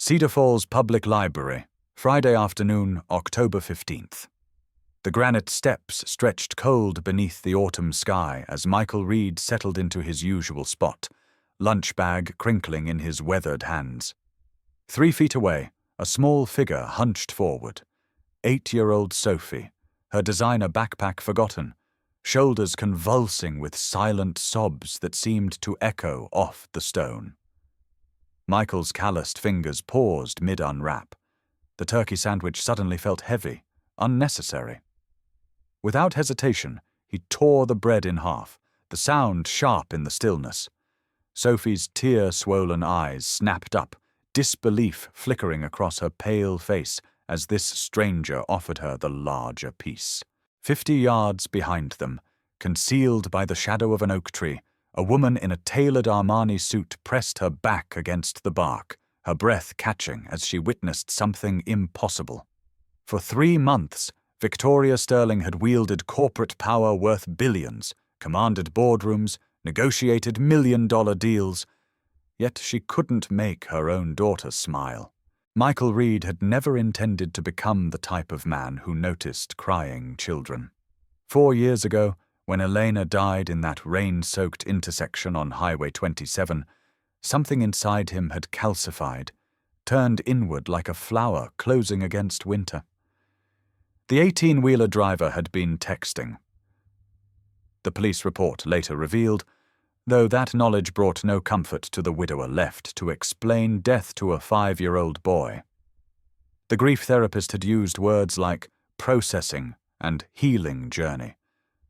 Cedar Falls Public Library, Friday afternoon, October 15th. The granite steps stretched cold beneath the autumn sky as Michael Reed settled into his usual spot, lunch bag crinkling in his weathered hands. 3 feet away, a small figure hunched forward. 8-year-old Sophie, her designer backpack forgotten, shoulders convulsing with silent sobs that seemed to echo off the stone. Michael's calloused fingers paused mid-unwrap. The turkey sandwich suddenly felt heavy, unnecessary. Without hesitation, he tore the bread in half, the sound sharp in the stillness. Sophie's tear-swollen eyes snapped up, disbelief flickering across her pale face as this stranger offered her the larger piece. 50 yards behind them, concealed by the shadow of an oak tree, a woman in a tailored Armani suit pressed her back against the bark, her breath catching as she witnessed something impossible. For 3 months, Victoria Sterling had wielded corporate power worth billions, commanded boardrooms, negotiated million-dollar deals, yet she couldn't make her own daughter smile. Michael Reed had never intended to become the type of man who noticed crying children. 4 years ago, when Elena died in that rain-soaked intersection on Highway 27, something inside him had calcified, turned inward like a flower closing against winter. The 18-wheeler driver had been texting. The police report later revealed, though that knowledge brought no comfort to the widower left to explain death to a 5-year-old boy. The grief therapist had used words like processing and healing journey,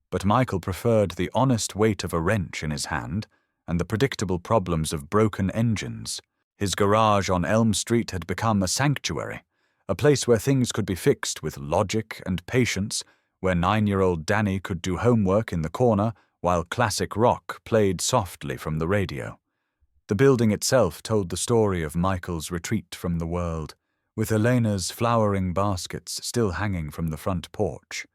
but Michael preferred the honest weight of a wrench in his hand and the predictable problems of broken engines. His garage on Elm Street had become a sanctuary, a place where things could be fixed with logic and patience, where 9-year-old Danny could do homework in the corner while classic rock played softly from the radio. The building itself told the story of Michael's retreat from the world, with Elena's flowering baskets still hanging from the front porch,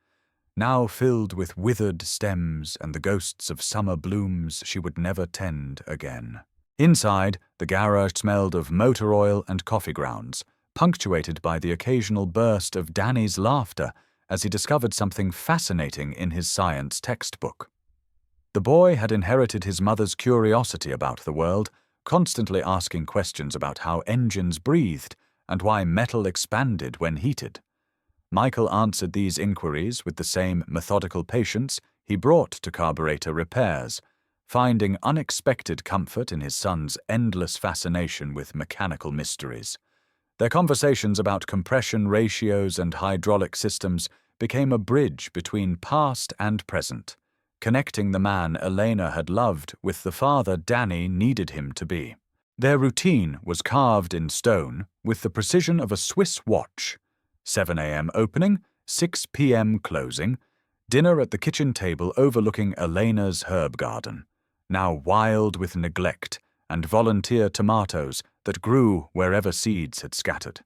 now filled with withered stems and the ghosts of summer blooms she would never tend again. Inside, the garage smelled of motor oil and coffee grounds, punctuated by the occasional burst of Danny's laughter as he discovered something fascinating in his science textbook. The boy had inherited his mother's curiosity about the world, constantly asking questions about how engines breathed and why metal expanded when heated. Michael answered these inquiries with the same methodical patience he brought to carburetor repairs, finding unexpected comfort in his son's endless fascination with mechanical mysteries. Their conversations about compression ratios and hydraulic systems became a bridge between past and present, connecting the man Elena had loved with the father Danny needed him to be. Their routine was carved in stone with the precision of a Swiss watch. 7 a.m. opening, 6 p.m. closing, dinner at the kitchen table overlooking Elena's herb garden, now wild with neglect and volunteer tomatoes that grew wherever seeds had scattered.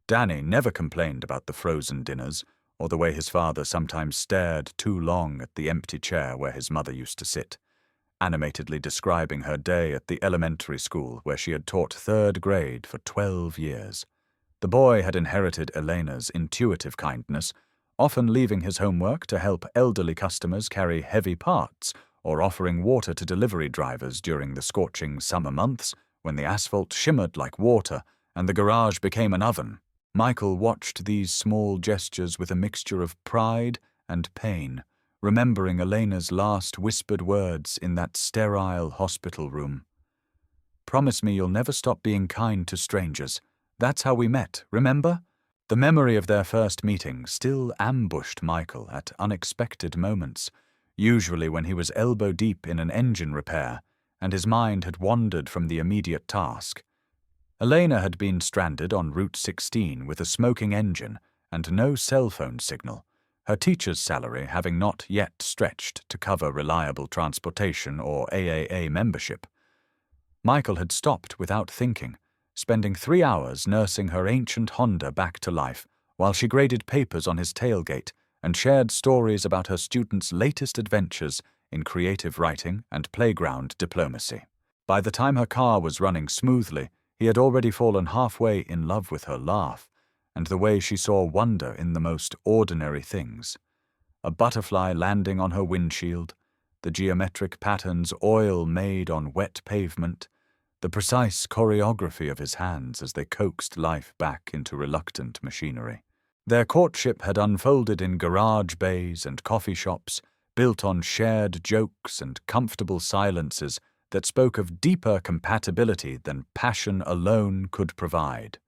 Danny never complained about the frozen dinners or the way his father sometimes stared too long at the empty chair where his mother used to sit, animatedly describing her day at the elementary school where she had taught 3rd grade for 12 years. The boy had inherited Elena's intuitive kindness, often leaving his homework to help elderly customers carry heavy parts or offering water to delivery drivers during the scorching summer months when the asphalt shimmered like water and the garage became an oven. Michael watched these small gestures with a mixture of pride and pain, remembering Elena's last whispered words in that sterile hospital room. "Promise me you'll never stop being kind to strangers. That's how we met, remember?" The memory of their first meeting still ambushed Michael at unexpected moments, usually when he was elbow-deep in an engine repair and his mind had wandered from the immediate task. Elena had been stranded on Route 16 with a smoking engine and no cell phone signal, her teacher's salary having not yet stretched to cover reliable transportation or AAA membership. Michael had stopped without thinking, spending 3 hours nursing her ancient Honda back to life while she graded papers on his tailgate and shared stories about her students' latest adventures in creative writing and playground diplomacy. By the time her car was running smoothly, He had already fallen halfway in love with her laugh, and the way she saw wonder in the most ordinary things. A butterfly landing on her windshield, the geometric patterns oil made on wet pavement, the precise choreography of his hands as they coaxed life back into reluctant machinery. Their courtship had unfolded in garage bays and coffee shops, built on shared jokes and comfortable silences that spoke of deeper compatibility than passion alone could provide.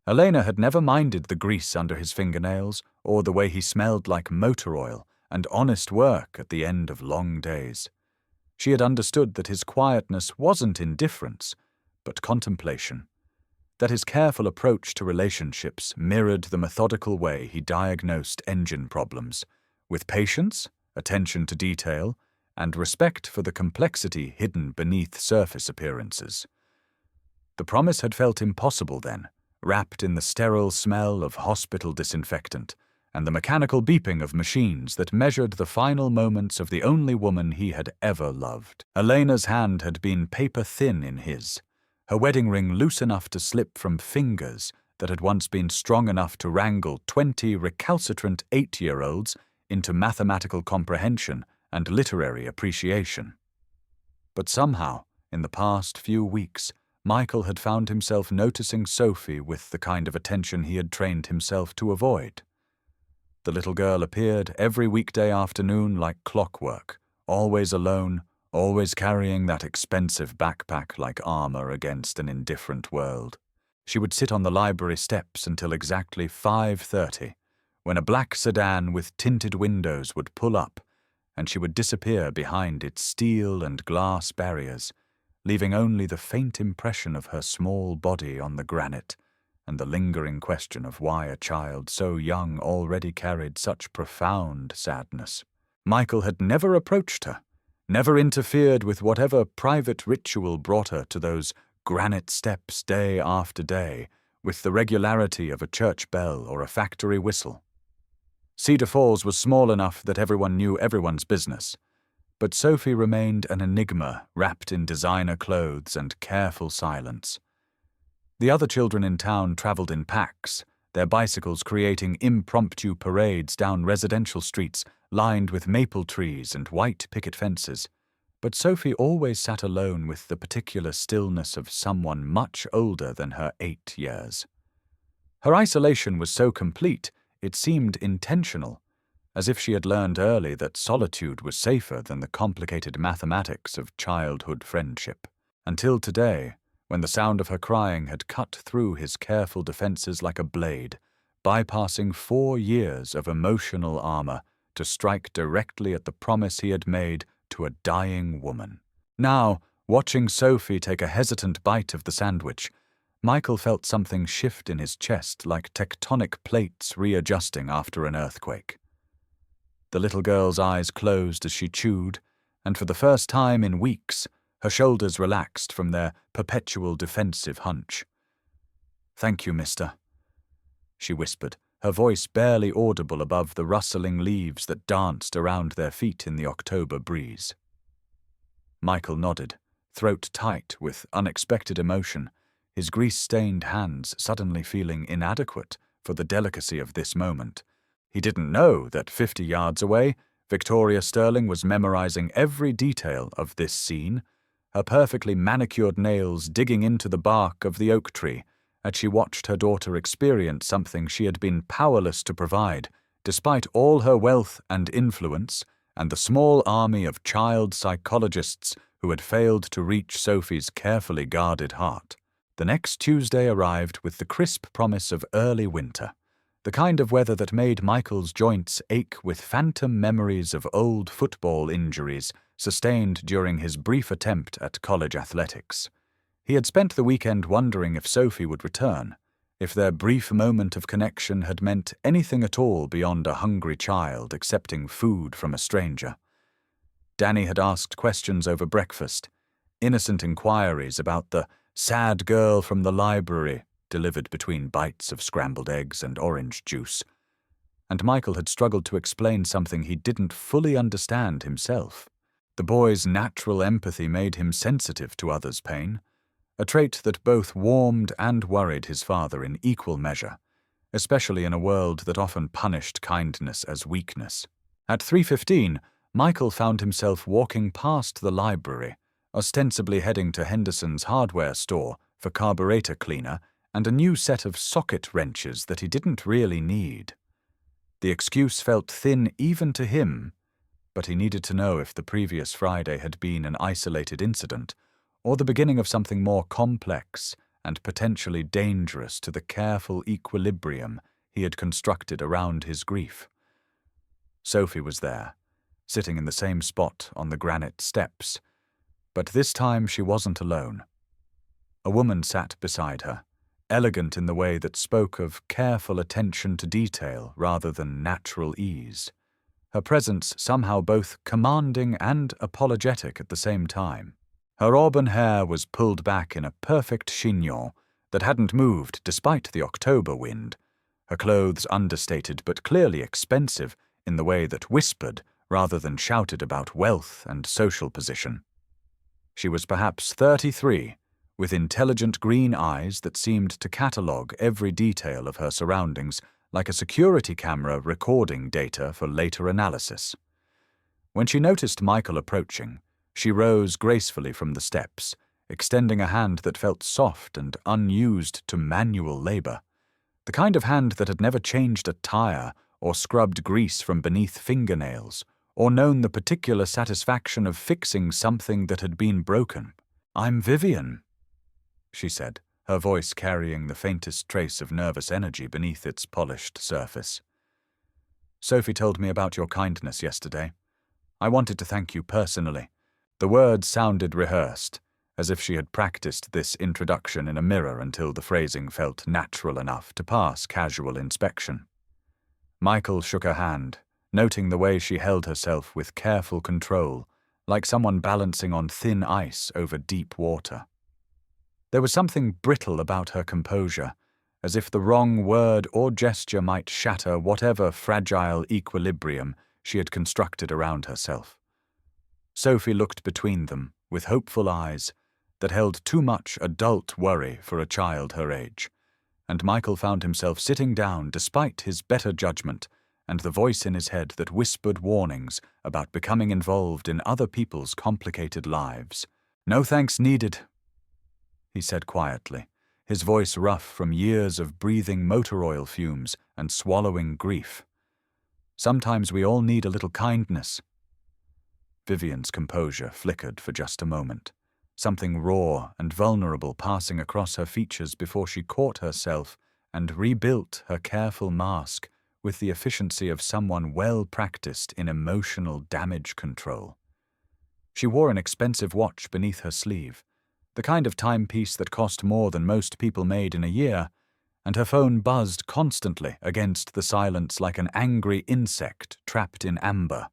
Elena had never minded the grease under his fingernails or the way he smelled like motor oil and honest work at the end of long days. She had understood that his quietness wasn't indifference, but contemplation, that his careful approach to relationships mirrored the methodical way he diagnosed engine problems, with patience, attention to detail, and respect for the complexity hidden beneath surface appearances. The promise had felt impossible then, wrapped in the sterile smell of hospital disinfectant and the mechanical beeping of machines that measured the final moments of the only woman he had ever loved. Elena's hand had been paper-thin in his, her wedding ring loose enough to slip from fingers that had once been strong enough to wrangle 20 recalcitrant 8-year-olds into mathematical comprehension and literary appreciation. But somehow, in the past few weeks, Michael had found himself noticing Sophie with the kind of attention he had trained himself to avoid. The little girl appeared every weekday afternoon like clockwork, always alone, always carrying that expensive backpack like armor against an indifferent world. She would sit on the library steps until exactly 5:30, when a black sedan with tinted windows would pull up, and she would disappear behind its steel and glass barriers, leaving only the faint impression of her small body on the granite and the lingering question of why a child so young already carried such profound sadness. Michael had never approached her, never interfered with whatever private ritual brought her to those granite steps day after day, with the regularity of a church bell or a factory whistle. Cedar Falls was small enough that everyone knew everyone's business, but Sophie remained an enigma wrapped in designer clothes and careful silence. The other children in town traveled in packs, their bicycles creating impromptu parades down residential streets lined with maple trees and white picket fences, but Sophie always sat alone with the particular stillness of someone much older than her 8 years. Her isolation was so complete, it seemed intentional, as if she had learned early that solitude was safer than the complicated mathematics of childhood friendship. Until today, when the sound of her crying had cut through his careful defenses like a blade, bypassing 4 years of emotional armor to strike directly at the promise he had made to a dying woman. Now, watching Sophie take a hesitant bite of the sandwich, Michael felt something shift in his chest like tectonic plates readjusting after an earthquake. The little girl's eyes closed as she chewed, and for the first time in weeks, her shoulders relaxed from their perpetual defensive hunch. "Thank you, mister," she whispered, her voice barely audible above the rustling leaves that danced around their feet in the October breeze. Michael nodded, throat tight with unexpected emotion, his grease-stained hands suddenly feeling inadequate for the delicacy of this moment. He didn't know that 50 yards away, Victoria Sterling was memorizing every detail of this scene, her perfectly manicured nails digging into the bark of the oak tree as she watched her daughter experience something she had been powerless to provide, despite all her wealth and influence and the small army of child psychologists who had failed to reach Sophie's carefully guarded heart. The next Tuesday arrived with the crisp promise of early winter, the kind of weather that made Michael's joints ache with phantom memories of old football injuries sustained during his brief attempt at college athletics. He had spent the weekend wondering if Sophie would return, if their brief moment of connection had meant anything at all beyond a hungry child accepting food from a stranger. Danny had asked questions over breakfast, innocent inquiries about the sad girl from the library delivered between bites of scrambled eggs and orange juice, and Michael had struggled to explain something he didn't fully understand himself. The boy's natural empathy made him sensitive to others' pain, a trait that both warmed and worried his father in equal measure, especially in a world that often punished kindness as weakness. At 3:15, Michael found himself walking past the library, ostensibly heading to Henderson's hardware store for carburetor cleaner and a new set of socket wrenches that he didn't really need. The excuse felt thin even to him, but he needed to know if the previous Friday had been an isolated incident or the beginning of something more complex and potentially dangerous to the careful equilibrium he had constructed around his grief. Sophie was there, sitting in the same spot on the granite steps, but this time she wasn't alone. A woman sat beside her, elegant in the way that spoke of careful attention to detail rather than natural ease, her presence somehow both commanding and apologetic at the same time. Her auburn hair was pulled back in a perfect chignon that hadn't moved despite the October wind, her clothes understated but clearly expensive in the way that whispered rather than shouted about wealth and social position. She was perhaps 33, with intelligent green eyes that seemed to catalogue every detail of her surroundings like a security camera recording data for later analysis. When she noticed Michael approaching, she rose gracefully from the steps, extending a hand that felt soft and unused to manual labor, the kind of hand that had never changed a tire or scrubbed grease from beneath fingernails, or known the particular satisfaction of fixing something that had been broken. "I'm Vivian," she said, her voice carrying the faintest trace of nervous energy beneath its polished surface. "Sophie told me about your kindness yesterday. I wanted to thank you personally." The words sounded rehearsed, as if she had practiced this introduction in a mirror until the phrasing felt natural enough to pass casual inspection. Michael shook her hand, noting the way she held herself with careful control, like someone balancing on thin ice over deep water. There was something brittle about her composure, as if the wrong word or gesture might shatter whatever fragile equilibrium she had constructed around herself. Sophie looked between them with hopeful eyes that held too much adult worry for a child her age, and Michael found himself sitting down despite his better judgment and the voice in his head that whispered warnings about becoming involved in other people's complicated lives. "No thanks needed," he said quietly, his voice rough from years of breathing motor oil fumes and swallowing grief. "Sometimes we all need a little kindness." Vivian's composure flickered for just a moment, something raw and vulnerable passing across her features before she caught herself and rebuilt her careful mask with the efficiency of someone well practiced in emotional damage control. She wore an expensive watch beneath her sleeve, the kind of timepiece that cost more than most people made in a year, and her phone buzzed constantly against the silence like an angry insect trapped in amber.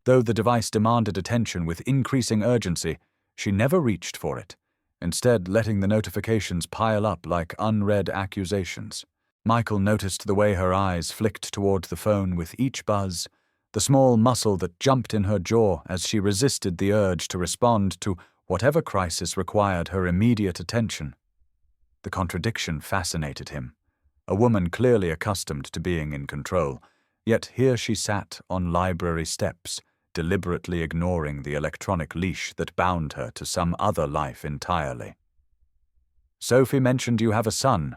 Though the device demanded attention with increasing urgency, she never reached for it, instead letting the notifications pile up like unread accusations. Michael noticed the way her eyes flicked toward the phone with each buzz, the small muscle that jumped in her jaw as she resisted the urge to respond to whatever crisis required her immediate attention. The contradiction fascinated him. A woman clearly accustomed to being in control, yet here she sat on library steps, deliberately ignoring the electronic leash that bound her to some other life entirely. "Sophie mentioned you have a son,"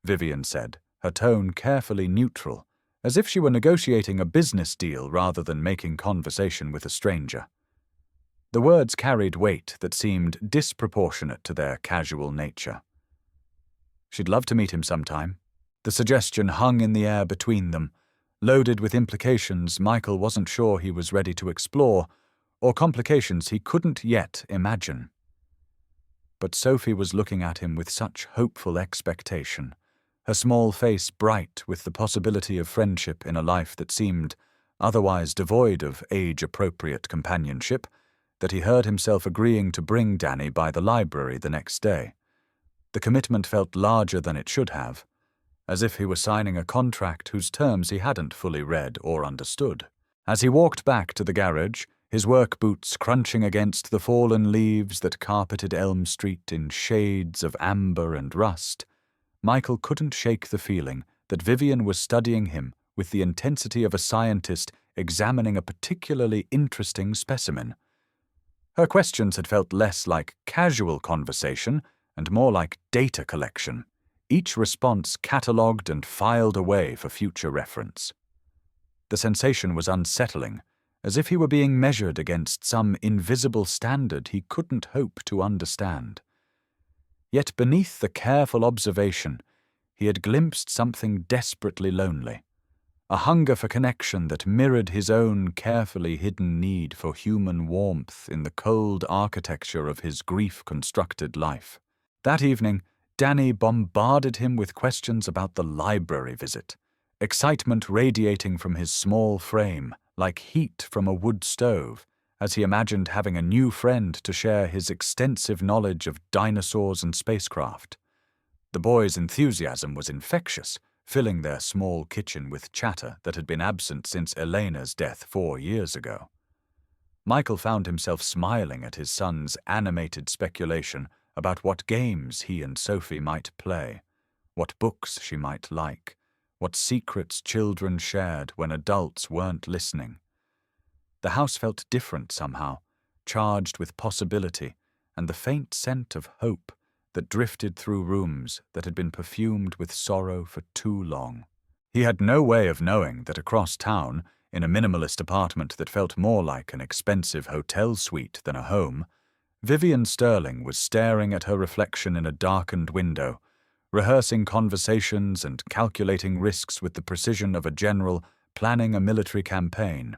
Vivian said, her tone carefully neutral, as if she were negotiating a business deal rather than making conversation with a stranger. The words carried weight that seemed disproportionate to their casual nature. "She'd love to meet him sometime." The suggestion hung in the air between them, loaded with implications Michael wasn't sure he was ready to explore, or complications he couldn't yet imagine. But Sophie was looking at him with such hopeful expectation, her small face bright with the possibility of friendship in a life that seemed otherwise devoid of age-appropriate companionship, that he heard himself agreeing to bring Danny by the library the next day. The commitment felt larger than it should have, as if he were signing a contract whose terms he hadn't fully read or understood. As he walked back to the garage, his work boots crunching against the fallen leaves that carpeted Elm Street in shades of amber and rust, Michael couldn't shake the feeling that Vivian was studying him with the intensity of a scientist examining a particularly interesting specimen. Her questions had felt less like casual conversation and more like data collection, each response catalogued and filed away for future reference. The sensation was unsettling, as if he were being measured against some invisible standard he couldn't hope to understand. Yet beneath the careful observation, he had glimpsed something desperately lonely, a hunger for connection that mirrored his own carefully hidden need for human warmth in the cold architecture of his grief-constructed life. That evening, Danny bombarded him with questions about the library visit, excitement radiating from his small frame like heat from a wood stove, as he imagined having a new friend to share his extensive knowledge of dinosaurs and spacecraft. The boys' enthusiasm was infectious, filling their small kitchen with chatter that had been absent since Elena's death 4 years ago. Michael found himself smiling at his son's animated speculation about what games he and Sophie might play, what books she might like, what secrets children shared when adults weren't listening. The house felt different somehow, charged with possibility and the faint scent of hope that drifted through rooms that had been perfumed with sorrow for too long. He had no way of knowing that across town, in a minimalist apartment that felt more like an expensive hotel suite than a home, Vivian Sterling was staring at her reflection in a darkened window, rehearsing conversations and calculating risks with the precision of a general planning a military campaign.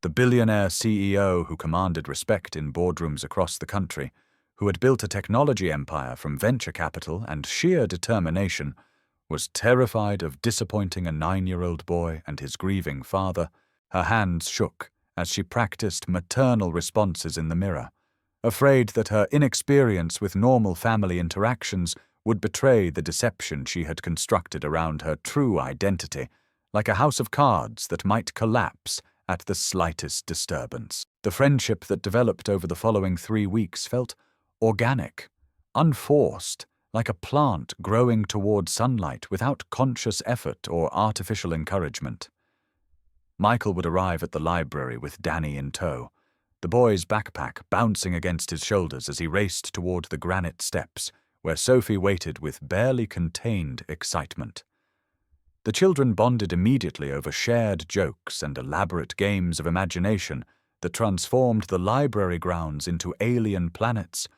The billionaire CEO who commanded respect in boardrooms across the country, who had built a technology empire from venture capital and sheer determination, was terrified of disappointing a 9-year-old boy and his grieving father. Her hands shook as she practiced maternal responses in the mirror, afraid that her inexperience with normal family interactions would betray the deception she had constructed around her true identity, like a house of cards that might collapse at the slightest disturbance. The friendship that developed over the following 3 weeks felt organic, unforced, like a plant growing toward sunlight without conscious effort or artificial encouragement. Michael would arrive at the library with Danny in tow, the boy's backpack bouncing against his shoulders as he raced toward the granite steps, where Sophie waited with barely contained excitement. The children bonded immediately over shared jokes and elaborate games of imagination that transformed the library grounds into alien planets,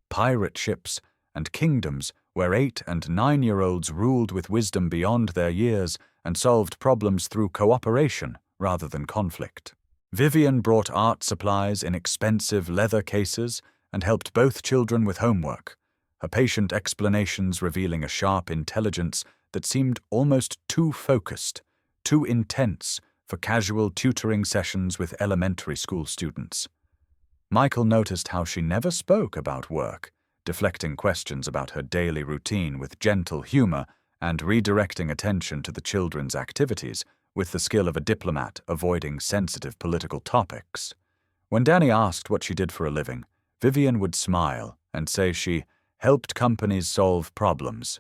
pirate ships, and kingdoms where 8- and 9-year-olds ruled with wisdom beyond their years and solved problems through cooperation rather than conflict. Vivian brought art supplies in expensive leather cases and helped both children with homework, her patient explanations revealing a sharp intelligence that seemed almost too focused, too intense for casual tutoring sessions with elementary school students. Michael noticed how she never spoke about work, deflecting questions about her daily routine with gentle humor and redirecting attention to the children's activities with the skill of a diplomat avoiding sensitive political topics. When Danny asked what she did for a living, Vivian would smile and say she helped companies solve problems,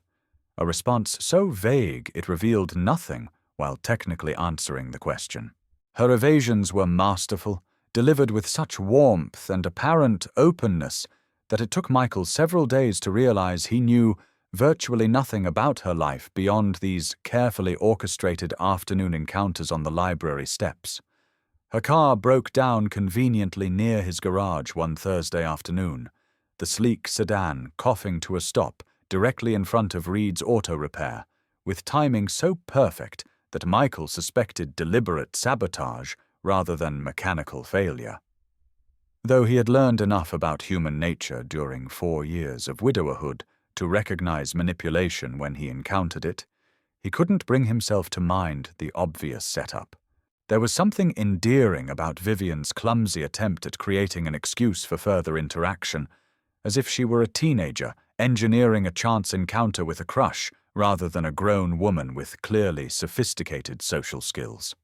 a response so vague it revealed nothing while technically answering the question. Her evasions were masterful, delivered with such warmth and apparent openness that it took Michael several days to realize he knew virtually nothing about her life beyond these carefully orchestrated afternoon encounters on the library steps. Her car broke down conveniently near his garage one Thursday afternoon, the sleek sedan coughing to a stop directly in front of Reed's auto repair, with timing so perfect that Michael suspected deliberate sabotage rather than mechanical failure. Though he had learned enough about human nature during 4 years of widowerhood to recognize manipulation when he encountered it, he couldn't bring himself to mind the obvious setup. There was something endearing about Vivian's clumsy attempt at creating an excuse for further interaction, as if she were a teenager engineering a chance encounter with a crush rather than a grown woman with clearly sophisticated social skills.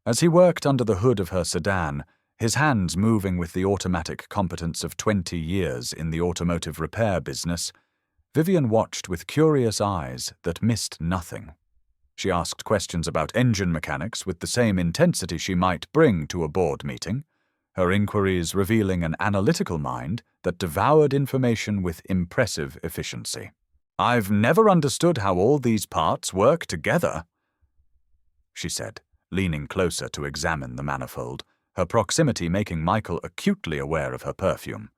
As he worked under the hood of her sedan, His hands moving with the automatic competence of 20 years in the automotive repair business, Vivian watched with curious eyes that missed nothing. She asked questions about engine mechanics with the same intensity she might bring to a board meeting, her inquiries revealing an analytical mind that devoured information with impressive efficiency. "I've never understood how all these parts work together," she said, leaning closer to examine the manifold, her proximity making Michael acutely aware of her perfume.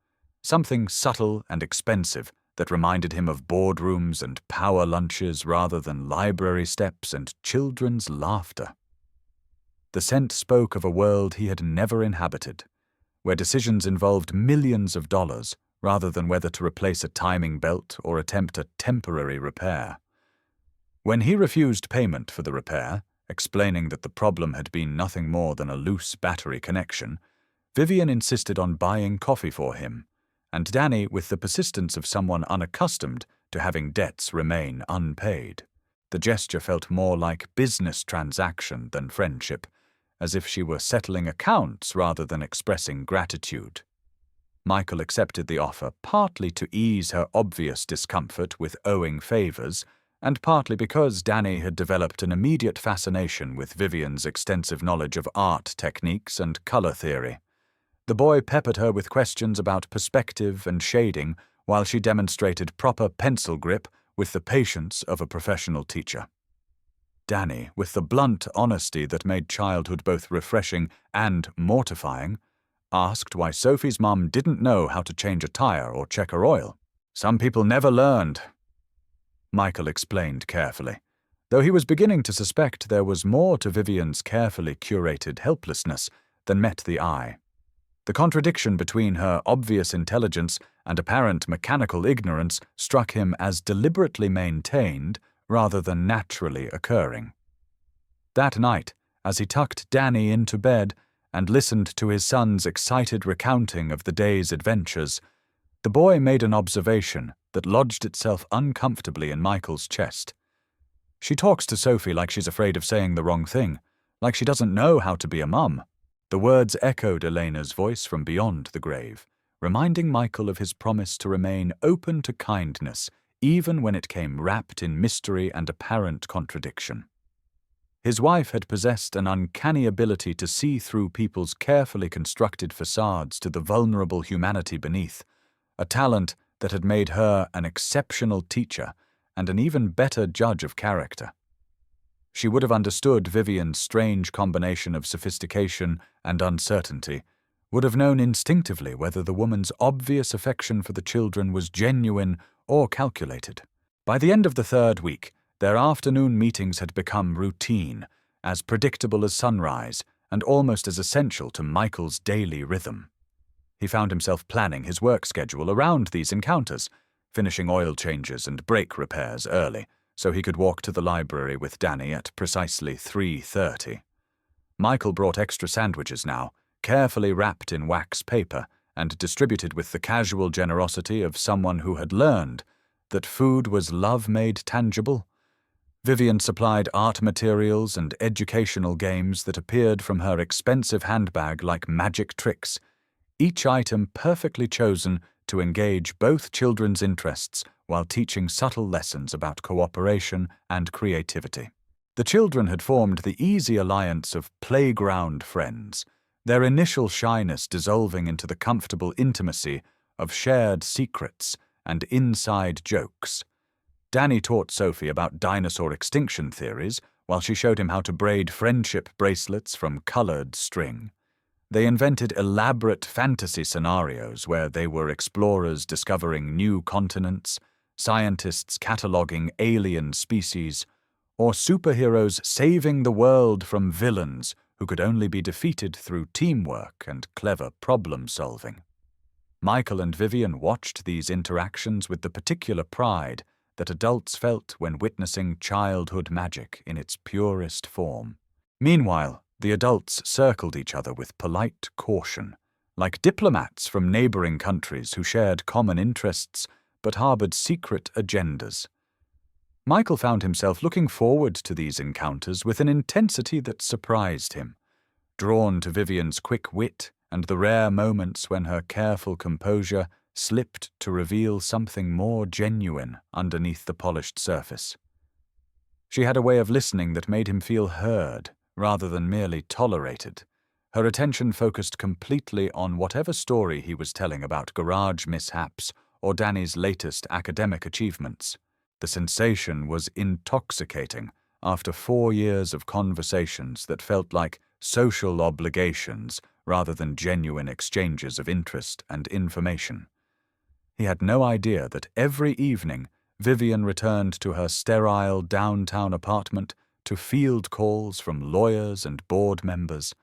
Something subtle and expensive that reminded him of boardrooms and power lunches rather than library steps and children's laughter. The scent spoke of a world he had never inhabited, where decisions involved millions of dollars rather than whether to replace a timing belt or attempt a temporary repair. When he refused payment for the repair, explaining that the problem had been nothing more than a loose battery connection, Vivian insisted on buying coffee for him, and Danny with the persistence of someone unaccustomed to having debts remain unpaid. The gesture felt more like business transaction than friendship, as if she were settling accounts rather than expressing gratitude. Michael accepted the offer partly to ease her obvious discomfort with owing favors, and partly because Danny had developed an immediate fascination with Vivian's extensive knowledge of art techniques and color theory. The boy peppered her with questions about perspective and shading while she demonstrated proper pencil grip with the patience of a professional teacher. Danny, with the blunt honesty that made childhood both refreshing and mortifying, asked why Sophie's mum didn't know how to change a tire or check her oil. "Some people never learned," Michael explained carefully, though he was beginning to suspect there was more to Vivian's carefully curated helplessness than met the eye. The contradiction between her obvious intelligence and apparent mechanical ignorance struck him as deliberately maintained rather than naturally occurring. That night, as he tucked Danny into bed and listened to his son's excited recounting of the day's adventures, the boy made an observation that lodged itself uncomfortably in Michael's chest. "She talks to Sophie like she's afraid of saying the wrong thing, like she doesn't know how to be a mum." The words echoed Elena's voice from beyond the grave, reminding Michael of his promise to remain open to kindness, even when it came wrapped in mystery and apparent contradiction. His wife had possessed an uncanny ability to see through people's carefully constructed facades to the vulnerable humanity beneath, a talent that had made her an exceptional teacher and an even better judge of character. She would have understood Vivian's strange combination of sophistication and uncertainty, would have known instinctively whether the woman's obvious affection for the children was genuine or calculated. By the end of the third week, their afternoon meetings had become routine, as predictable as sunrise, and almost as essential to Michael's daily rhythm. He found himself planning his work schedule around these encounters, finishing oil changes and brake repairs early, so he could walk to the library with Danny at precisely 3:30. Michael brought extra sandwiches now, carefully wrapped in wax paper and distributed with the casual generosity of someone who had learned that food was love made tangible. Vivian supplied art materials and educational games that appeared from her expensive handbag like magic tricks, each item perfectly chosen to engage both children's interests while teaching subtle lessons about cooperation and creativity. The children had formed the easy alliance of playground friends, their initial shyness dissolving into the comfortable intimacy of shared secrets and inside jokes. Danny taught Sophie about dinosaur extinction theories while she showed him how to braid friendship bracelets from colored string. They invented elaborate fantasy scenarios where they were explorers discovering new continents, scientists cataloging alien species, or superheroes saving the world from villains who could only be defeated through teamwork and clever problem-solving. Michael and Vivian watched these interactions with the particular pride that adults felt when witnessing childhood magic in its purest form. Meanwhile, the adults circled each other with polite caution, like diplomats from neighboring countries who shared common interests but harbored secret agendas. Michael found himself looking forward to these encounters with an intensity that surprised him, drawn to Vivian's quick wit and the rare moments when her careful composure slipped to reveal something more genuine underneath the polished surface. She had a way of listening that made him feel heard, rather than merely tolerated. Her attention focused completely on whatever story he was telling about garage mishaps or Danny's latest academic achievements. The sensation was intoxicating after 4 years of conversations that felt like social obligations rather than genuine exchanges of interest and information. He had no idea that every evening Vivian returned to her sterile downtown apartment to field calls from lawyers and board members,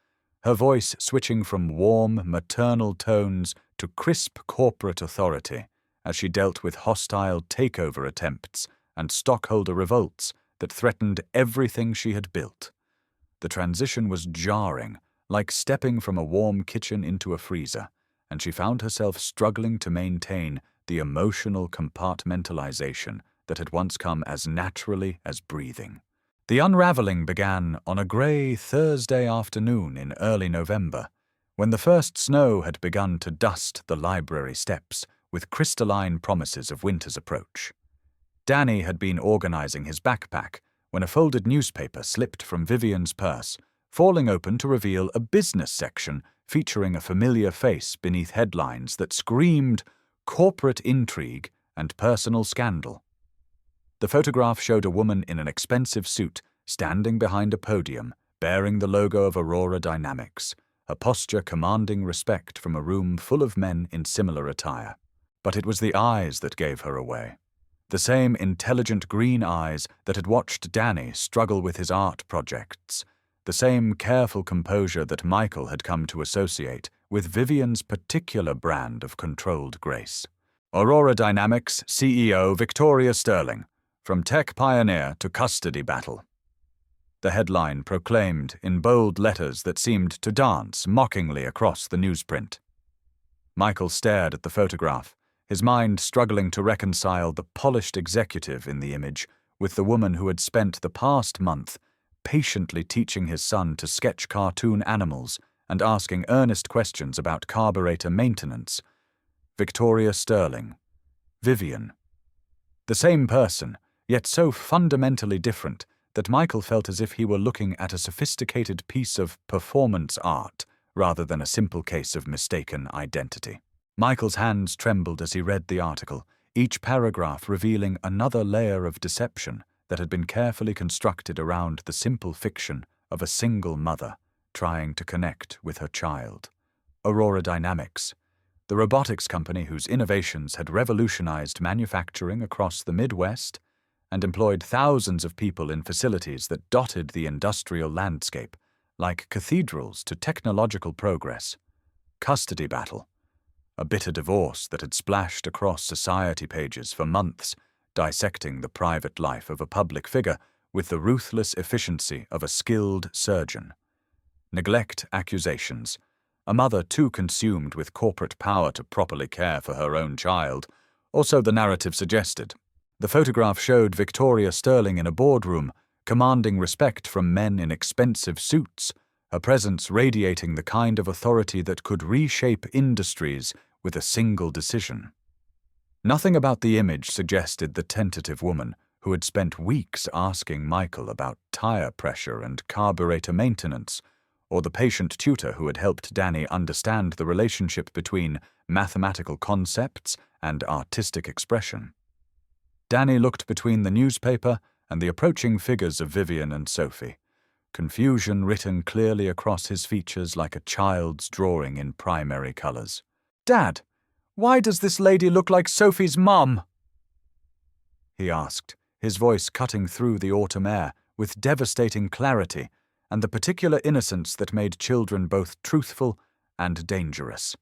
her voice switching from warm, maternal tones to crisp corporate authority as she dealt with hostile takeover attempts and stockholder revolts that threatened everything she had built. The transition was jarring, like stepping from a warm kitchen into a freezer, and she found herself struggling to maintain the emotional compartmentalization that had once come as naturally as breathing. The unraveling began on a grey Thursday afternoon in early November, when the first snow had begun to dust the library steps with crystalline promises of winter's approach. Danny had been organizing his backpack when a folded newspaper slipped from Vivian's purse, falling open to reveal a business section featuring a familiar face beneath headlines that screamed corporate intrigue and personal scandal. The photograph showed a woman in an expensive suit standing behind a podium bearing the logo of Aurora Dynamics, her posture commanding respect from a room full of men in similar attire. But it was the eyes that gave her away. The same intelligent green eyes that had watched Danny struggle with his art projects, the same careful composure that Michael had come to associate with Vivian's particular brand of controlled grace. Aurora Dynamics CEO Victoria Sterling, from tech pioneer to custody battle. The headline proclaimed in bold letters that seemed to dance mockingly across the newsprint. Michael stared at the photograph, his mind struggling to reconcile the polished executive in the image with the woman who had spent the past month patiently teaching his son to sketch cartoon animals and asking earnest questions about carburetor maintenance. Victoria Sterling. Vivian. The same person, yet so fundamentally different that Michael felt as if he were looking at a sophisticated piece of performance art rather than a simple case of mistaken identity. Michael's hands trembled as he read the article, each paragraph revealing another layer of deception that had been carefully constructed around the simple fiction of a single mother trying to connect with her child. Aurora Dynamics, the robotics company whose innovations had revolutionized manufacturing across the Midwest and employed thousands of people in facilities that dotted the industrial landscape, like cathedrals to technological progress. Custody battle, a bitter divorce that had splashed across society pages for months, dissecting the private life of a public figure with the ruthless efficiency of a skilled surgeon. Neglect accusations, a mother too consumed with corporate power to properly care for her own child, or so the narrative suggested. The photograph showed Victoria Sterling in a boardroom, commanding respect from men in expensive suits, her presence radiating the kind of authority that could reshape industries with a single decision. Nothing about the image suggested the tentative woman who had spent weeks asking Michael about tire pressure and carburetor maintenance, or the patient tutor who had helped Danny understand the relationship between mathematical concepts and artistic expression. Danny looked between the newspaper and the approaching figures of Vivian and Sophie, confusion written clearly across his features like a child's drawing in primary colors. "Dad, why does this lady look like Sophie's mum?" he asked, his voice cutting through the autumn air with devastating clarity and the particular innocence that made children both truthful and dangerous.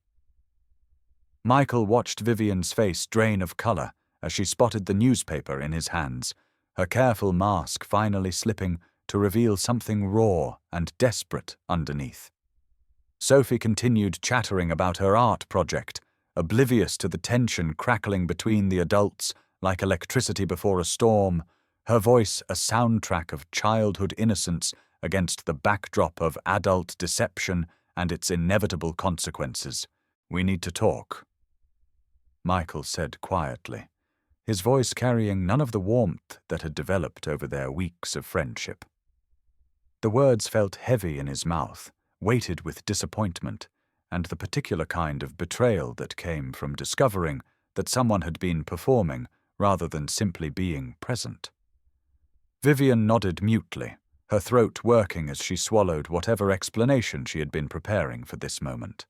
Michael watched Vivian's face drain of color as she spotted the newspaper in his hands, her careful mask finally slipping to reveal something raw and desperate underneath. Sophie continued chattering about her art project, oblivious to the tension crackling between the adults like electricity before a storm, her voice a soundtrack of childhood innocence against the backdrop of adult deception and its inevitable consequences. We need to talk." Michael said quietly, his voice carrying none of the warmth that had developed over their weeks of friendship. The words felt heavy in his mouth, weighted with disappointment, and the particular kind of betrayal that came from discovering that someone had been performing rather than simply being present. Vivian nodded mutely, her throat working as she swallowed whatever explanation she had been preparing for this moment.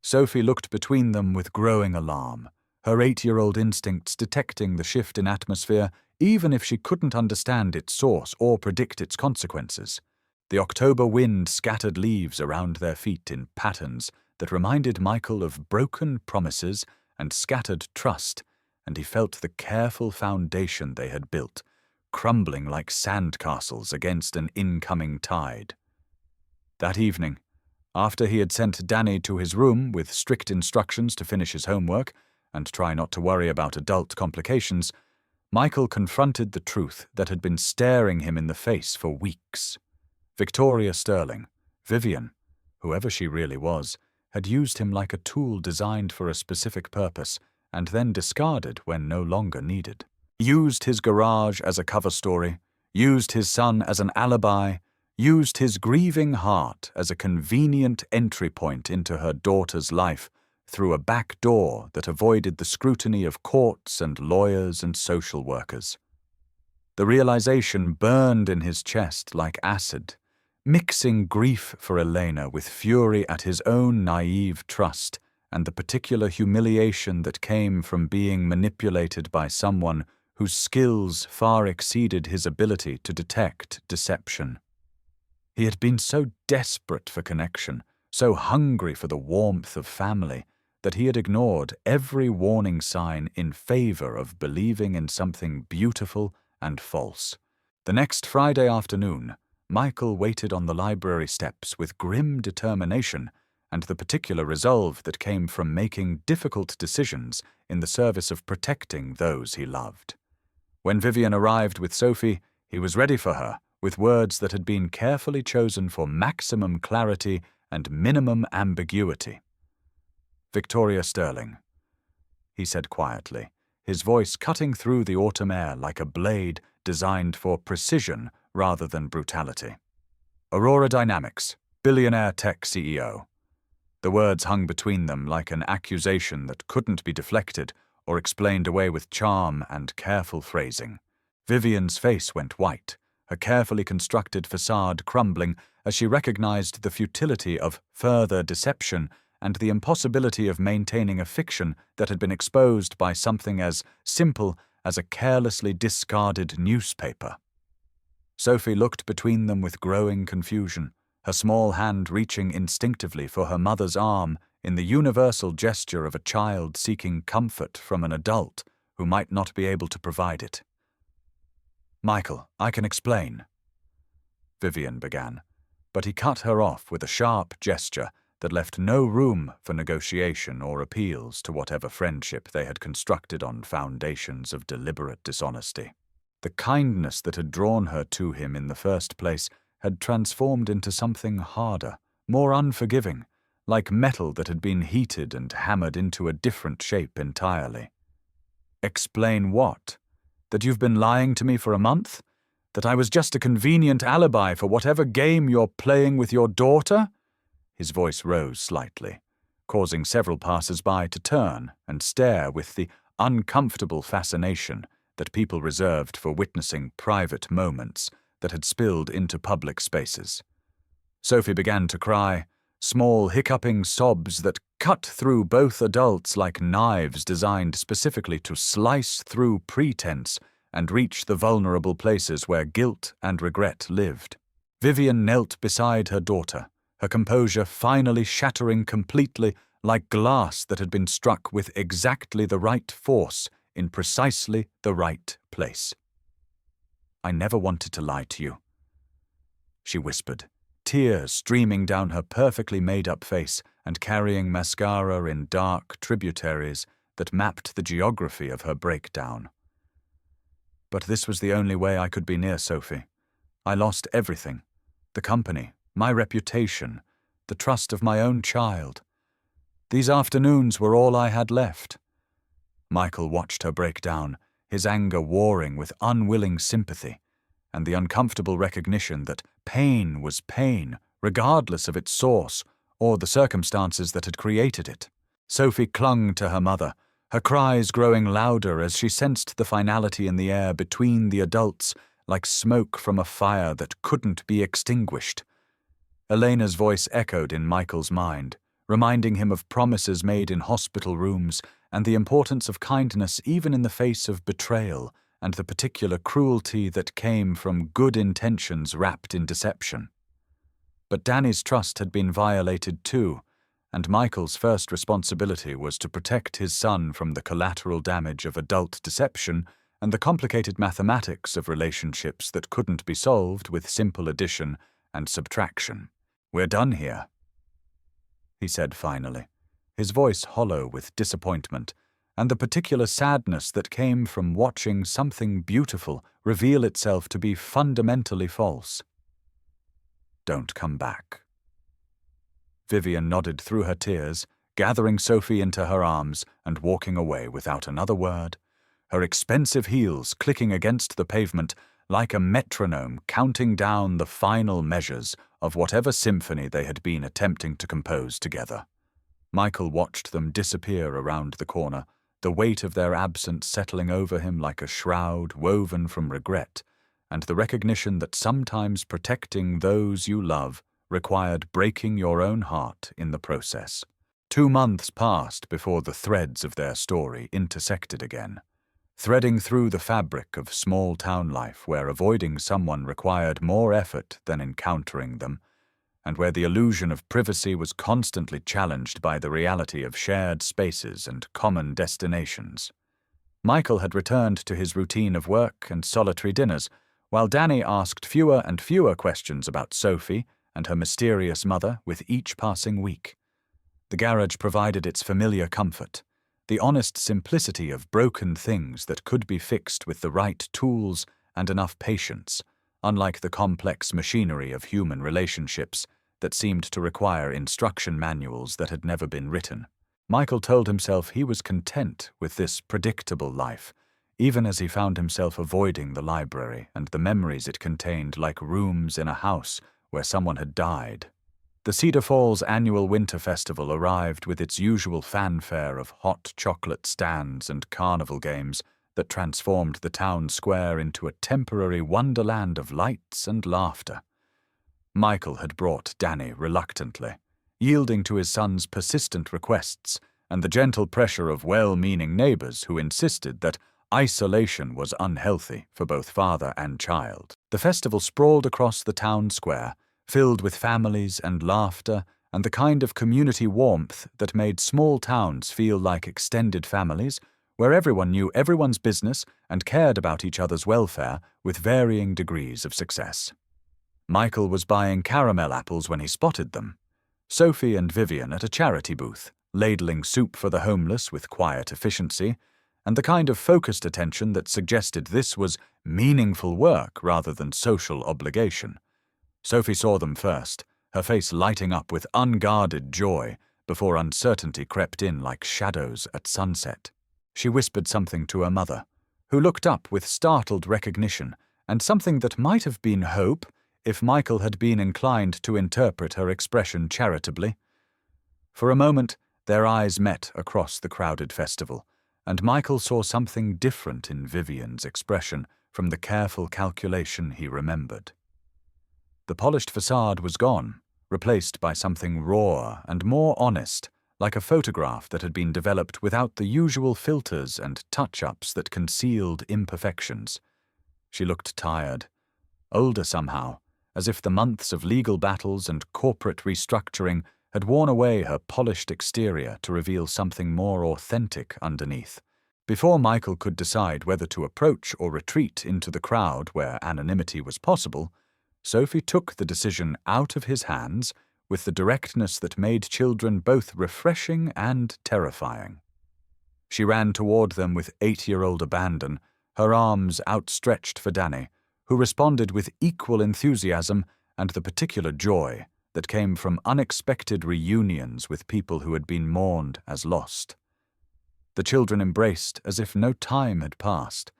Sophie looked between them with growing alarm, her 8-year-old instincts detecting the shift in atmosphere even if she couldn't understand its source or predict its consequences. The October wind scattered leaves around their feet in patterns that reminded Michael of broken promises and scattered trust, and he felt the careful foundation they had built, crumbling like sandcastles against an incoming tide. That evening, after he had sent Danny to his room with strict instructions to finish his homework and try not to worry about adult complications, Michael confronted the truth that had been staring him in the face for weeks. Victoria Sterling, Vivian, whoever she really was, had used him like a tool designed for a specific purpose and then discarded when no longer needed. Used his garage as a cover story, used his son as an alibi, used his grieving heart as a convenient entry point into her daughter's life through a back door that avoided the scrutiny of courts and lawyers and social workers. The realization burned in his chest like acid, mixing grief for Elena with fury at his own naive trust and the particular humiliation that came from being manipulated by someone whose skills far exceeded his ability to detect deception. He had been so desperate for connection, so hungry for the warmth of family, that he had ignored every warning sign in favor of believing in something beautiful and false. The next Friday afternoon, Michael waited on the library steps with grim determination and the particular resolve that came from making difficult decisions in the service of protecting those he loved. When Vivian arrived with Sophie, he was ready for her, with words that had been carefully chosen for maximum clarity and minimum ambiguity. "Victoria Sterling," he said quietly, his voice cutting through the autumn air like a blade designed for precision rather than brutality. "Aurora Dynamics, billionaire tech CEO." The words hung between them like an accusation that couldn't be deflected or explained away with charm and careful phrasing. Vivian's face went white, her carefully constructed facade crumbling as she recognized the futility of further deception and the impossibility of maintaining a fiction that had been exposed by something as simple as a carelessly discarded newspaper. Sophie looked between them with growing confusion, her small hand reaching instinctively for her mother's arm in the universal gesture of a child seeking comfort from an adult who might not be able to provide it. "Michael, I can explain," Vivian began, but he cut her off with a sharp gesture that left no room for negotiation or appeals to whatever friendship they had constructed on foundations of deliberate dishonesty. The kindness that had drawn her to him in the first place had transformed into something harder, more unforgiving, like metal that had been heated and hammered into a different shape entirely. "Explain what? That you've been lying to me for a month? That I was just a convenient alibi for whatever game you're playing with your daughter?" His voice rose slightly, causing several passers-by to turn and stare with the uncomfortable fascination that people reserved for witnessing private moments that had spilled into public spaces. Sophie began to cry, small hiccuping sobs that cut through both adults like knives designed specifically to slice through pretense and reach the vulnerable places where guilt and regret lived. Vivian knelt beside her daughter, her composure finally shattering completely like glass that had been struck with exactly the right force in precisely the right place. "I never wanted to lie to you," she whispered, tears streaming down her perfectly made-up face and carrying mascara in dark tributaries that mapped the geography of her breakdown. "But this was the only way I could be near Sophie. I lost everything. The company, my reputation, the trust of my own child. These afternoons were all I had left. Michael watched her break down, his anger warring with unwilling sympathy, and the uncomfortable recognition that pain was pain, regardless of its source or the circumstances that had created it. Sophie clung to her mother, her cries growing louder as she sensed the finality in the air between the adults, like smoke from a fire that couldn't be extinguished. Elena's voice echoed in Michael's mind, reminding him of promises made in hospital rooms and the importance of kindness even in the face of betrayal and the particular cruelty that came from good intentions wrapped in deception. But Danny's trust had been violated too, and Michael's first responsibility was to protect his son from the collateral damage of adult deception and the complicated mathematics of relationships that couldn't be solved with simple addition and subtraction. "We're done here," he said finally, his voice hollow with disappointment and the particular sadness that came from watching something beautiful reveal itself to be fundamentally false. "Don't come back." Vivian nodded through her tears, gathering Sophie into her arms and walking away without another word, her expensive heels clicking against the pavement like a metronome counting down the final measures of whatever symphony they had been attempting to compose together. Michael watched them disappear around the corner, the weight of their absence settling over him like a shroud woven from regret, and the recognition that sometimes protecting those you love required breaking your own heart in the process. 2 months passed before the threads of their story intersected again, threading through the fabric of small-town life where avoiding someone required more effort than encountering them, and where the illusion of privacy was constantly challenged by the reality of shared spaces and common destinations. Michael had returned to his routine of work and solitary dinners, while Danny asked fewer and fewer questions about Sophie and her mysterious mother with each passing week. The garage provided its familiar comfort, the honest simplicity of broken things that could be fixed with the right tools and enough patience, unlike the complex machinery of human relationships that seemed to require instruction manuals that had never been written. Michael told himself he was content with this predictable life, even as he found himself avoiding the library and the memories it contained like rooms in a house where someone had died. The Cedar Falls annual winter festival arrived with its usual fanfare of hot chocolate stands and carnival games that transformed the town square into a temporary wonderland of lights and laughter. Michael had brought Danny reluctantly, yielding to his son's persistent requests and the gentle pressure of well-meaning neighbors who insisted that isolation was unhealthy for both father and child. The festival sprawled across the town square, filled with families and laughter and the kind of community warmth that made small towns feel like extended families, where everyone knew everyone's business and cared about each other's welfare with varying degrees of success. Michael was buying caramel apples when he spotted them, Sophie and Vivian at a charity booth, ladling soup for the homeless with quiet efficiency, and the kind of focused attention that suggested this was meaningful work rather than social obligation. Sophie saw them first, her face lighting up with unguarded joy before uncertainty crept in like shadows at sunset. She whispered something to her mother, who looked up with startled recognition and something that might have been hope if Michael had been inclined to interpret her expression charitably. For a moment, their eyes met across the crowded festival, and Michael saw something different in Vivian's expression from the careful calculation he remembered. The polished facade was gone, replaced by something raw and more honest, like a photograph that had been developed without the usual filters and touch-ups that concealed imperfections. She looked tired, older somehow, as if the months of legal battles and corporate restructuring had worn away her polished exterior to reveal something more authentic underneath. Before Michael could decide whether to approach or retreat into the crowd where anonymity was possible, Sophie took the decision out of his hands with the directness that made children both refreshing and terrifying. She ran toward them with 8-year-old abandon, her arms outstretched for Danny, who responded with equal enthusiasm and the particular joy that came from unexpected reunions with people who had been mourned as lost. The children embraced as if no time had passed,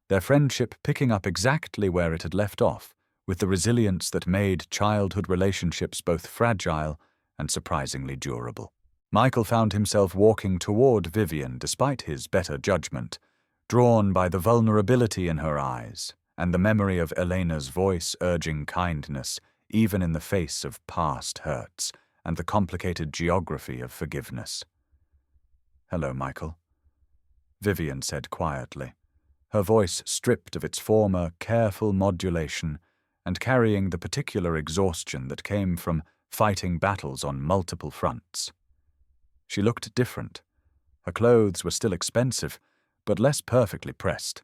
their friendship picking up exactly where it had left off, with the resilience that made childhood relationships both fragile and surprisingly durable. Michael found himself walking toward Vivian despite his better judgment, drawn by the vulnerability in her eyes and the memory of Elena's voice urging kindness even in the face of past hurts and the complicated geography of forgiveness. "Hello, Michael," Vivian said quietly, her voice stripped of its former careful modulation and carrying the particular exhaustion that came from fighting battles on multiple fronts. She looked different. Her clothes were still expensive, but less perfectly pressed,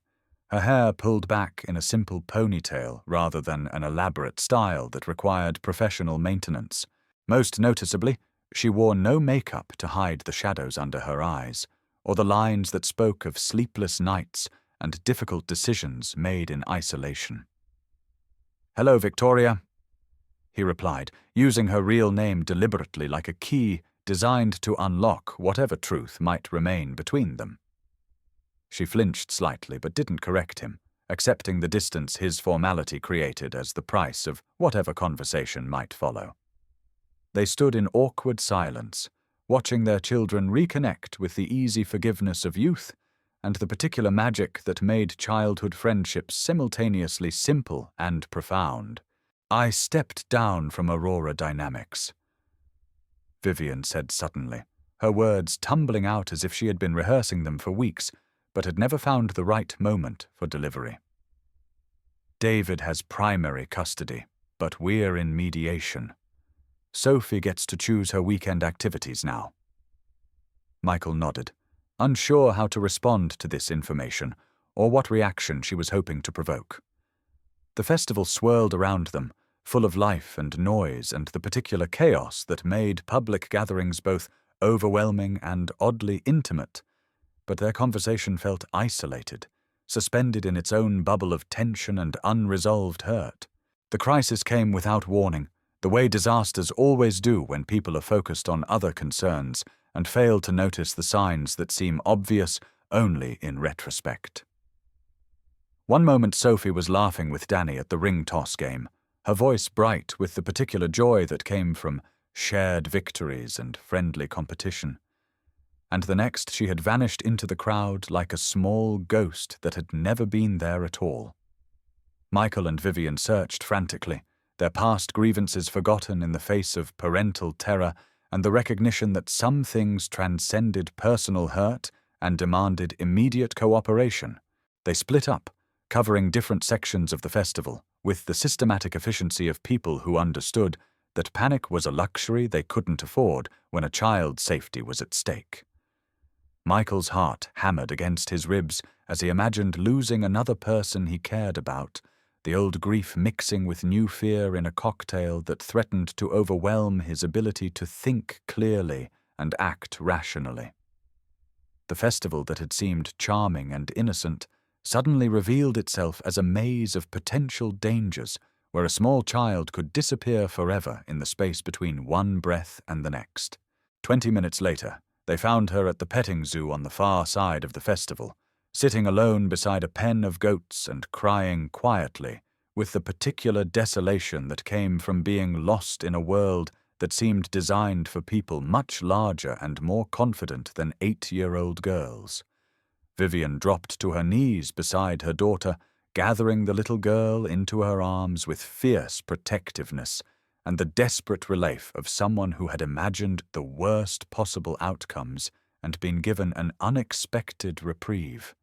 her hair pulled back in a simple ponytail rather than an elaborate style that required professional maintenance. Most noticeably, she wore no makeup to hide the shadows under her eyes, or the lines that spoke of sleepless nights and difficult decisions made in isolation. "Hello, Victoria," he replied, using her real name deliberately like a key designed to unlock whatever truth might remain between them. She flinched slightly but didn't correct him, accepting the distance his formality created as the price of whatever conversation might follow. They stood in awkward silence, watching their children reconnect with the easy forgiveness of youth and the particular magic that made childhood friendships simultaneously simple and profound. "I stepped down from Aurora Dynamics," Vivian said suddenly, her words tumbling out as if she had been rehearsing them for weeks, but had never found the right moment for delivery. "David has primary custody, but we're in mediation. Sophie gets to choose her weekend activities now." Michael nodded, unsure how to respond to this information or what reaction she was hoping to provoke. The festival swirled around them, full of life and noise and the particular chaos that made public gatherings both overwhelming and oddly intimate, but their conversation felt isolated, suspended in its own bubble of tension and unresolved hurt. The crisis came without warning, the way disasters always do when people are focused on other concerns and fail to notice the signs that seem obvious only in retrospect. One moment Sophie was laughing with Danny at the ring toss game, her voice bright with the particular joy that came from shared victories and friendly competition. And the next she had vanished into the crowd like a small ghost that had never been there at all. Michael and Vivian searched frantically, their past grievances forgotten in the face of parental terror and the recognition that some things transcended personal hurt and demanded immediate cooperation. They split up, covering different sections of the festival, with the systematic efficiency of people who understood that panic was a luxury they couldn't afford when a child's safety was at stake. Michael's heart hammered against his ribs as he imagined losing another person he cared about, the old grief mixing with new fear in a cocktail that threatened to overwhelm his ability to think clearly and act rationally. The festival that had seemed charming and innocent suddenly revealed itself as a maze of potential dangers where a small child could disappear forever in the space between one breath and the next. 20 minutes later, they found her at the petting zoo on the far side of the festival, sitting alone beside a pen of goats and crying quietly, with the particular desolation that came from being lost in a world that seemed designed for people much larger and more confident than 8-year-old girls. Vivian dropped to her knees beside her daughter, gathering the little girl into her arms with fierce protectiveness and the desperate relief of someone who had imagined the worst possible outcomes and been given an unexpected reprieve.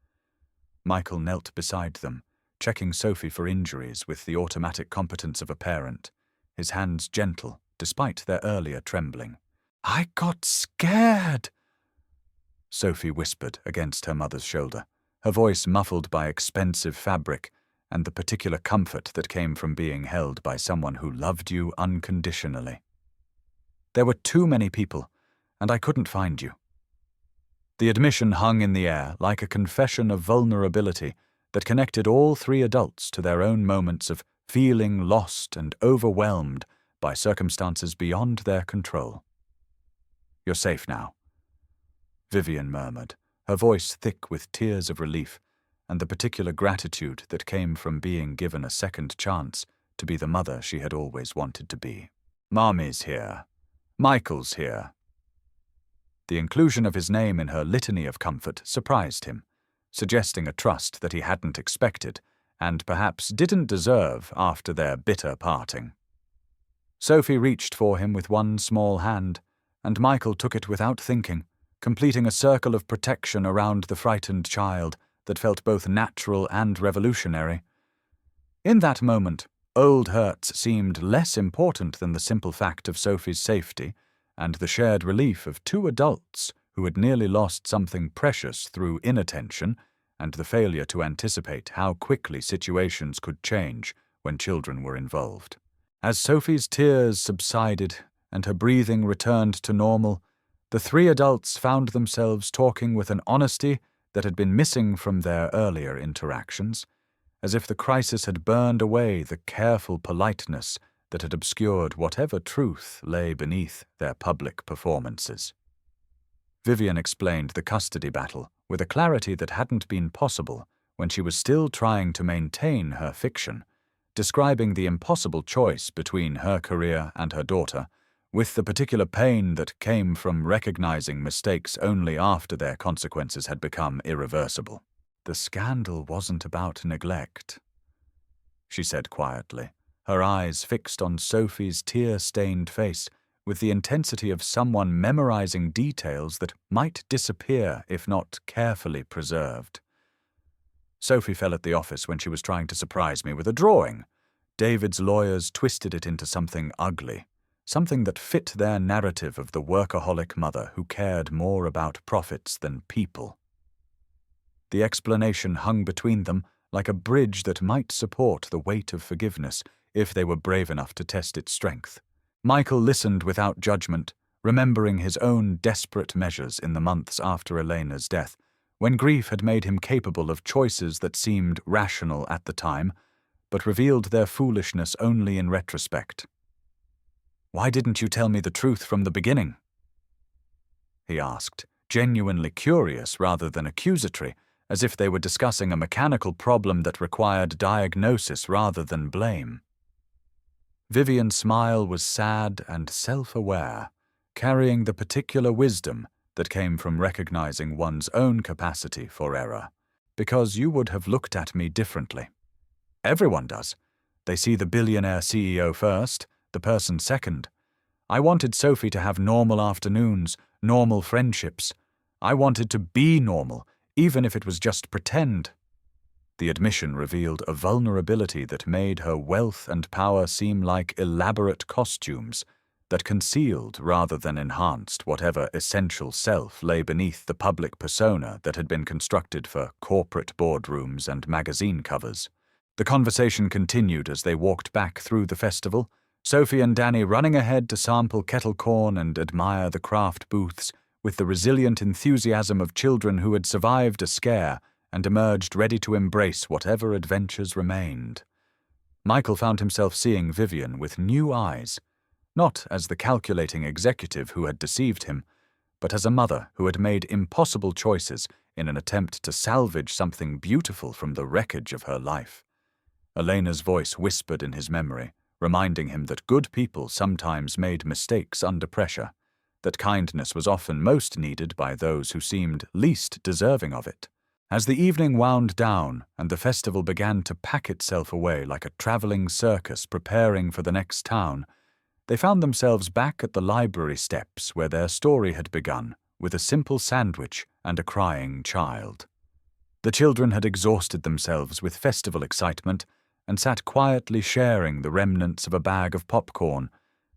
Michael knelt beside them, checking Sophie for injuries with the automatic competence of a parent, his hands gentle despite their earlier trembling. "I got scared," Sophie whispered against her mother's shoulder, her voice muffled by expensive fabric and the particular comfort that came from being held by someone who loved you unconditionally. "There were too many people, and I couldn't find you." The admission hung in the air like a confession of vulnerability that connected all three adults to their own moments of feeling lost and overwhelmed by circumstances beyond their control. "You're safe now," Vivian murmured, her voice thick with tears of relief and the particular gratitude that came from being given a second chance to be the mother she had always wanted to be. "Mommy's here. Michael's here." The inclusion of his name in her litany of comfort surprised him, suggesting a trust that he hadn't expected and perhaps didn't deserve after their bitter parting. Sophie reached for him with one small hand, and Michael took it without thinking, completing a circle of protection around the frightened child that felt both natural and revolutionary. In that moment, old hurts seemed less important than the simple fact of Sophie's safety and the shared relief of two adults who had nearly lost something precious through inattention and the failure to anticipate how quickly situations could change when children were involved. As Sophie's tears subsided and her breathing returned to normal, the three adults found themselves talking with an honesty that had been missing from their earlier interactions, as if the crisis had burned away the careful politeness that had obscured whatever truth lay beneath their public performances. Vivian explained the custody battle with a clarity that hadn't been possible when she was still trying to maintain her fiction, describing the impossible choice between her career and her daughter, with the particular pain that came from recognizing mistakes only after their consequences had become irreversible. "The scandal wasn't about neglect," she said quietly, her eyes fixed on Sophie's tear-stained face with the intensity of someone memorizing details that might disappear if not carefully preserved. "Sophie fell at the office when she was trying to surprise me with a drawing. David's lawyers twisted it into something ugly, something that fit their narrative of the workaholic mother who cared more about profits than people." The explanation hung between them like a bridge that might support the weight of forgiveness if they were brave enough to test its strength. Michael listened without judgment, remembering his own desperate measures in the months after Elena's death, when grief had made him capable of choices that seemed rational at the time, but revealed their foolishness only in retrospect. "Why didn't you tell me the truth from the beginning?" he asked, genuinely curious rather than accusatory, as if they were discussing a mechanical problem that required diagnosis rather than blame. Vivian's smile was sad and self-aware, carrying the particular wisdom that came from recognizing one's own capacity for error. "Because you would have looked at me differently. Everyone does. They see the billionaire CEO first, the person second. I wanted Sophie to have normal afternoons, normal friendships. I wanted to be normal, even if it was just pretend." The admission revealed a vulnerability that made her wealth and power seem like elaborate costumes that concealed rather than enhanced whatever essential self lay beneath the public persona that had been constructed for corporate boardrooms and magazine covers. The conversation continued as they walked back through the festival, Sophie and Danny running ahead to sample kettle corn and admire the craft booths with the resilient enthusiasm of children who had survived a scare and emerged ready to embrace whatever adventures remained. Michael found himself seeing Vivian with new eyes, not as the calculating executive who had deceived him, but as a mother who had made impossible choices in an attempt to salvage something beautiful from the wreckage of her life. Elena's voice whispered in his memory, reminding him that good people sometimes made mistakes under pressure, that kindness was often most needed by those who seemed least deserving of it. As the evening wound down and the festival began to pack itself away like a traveling circus preparing for the next town, they found themselves back at the library steps where their story had begun, with a simple sandwich and a crying child. The children had exhausted themselves with festival excitement and sat quietly sharing the remnants of a bag of popcorn,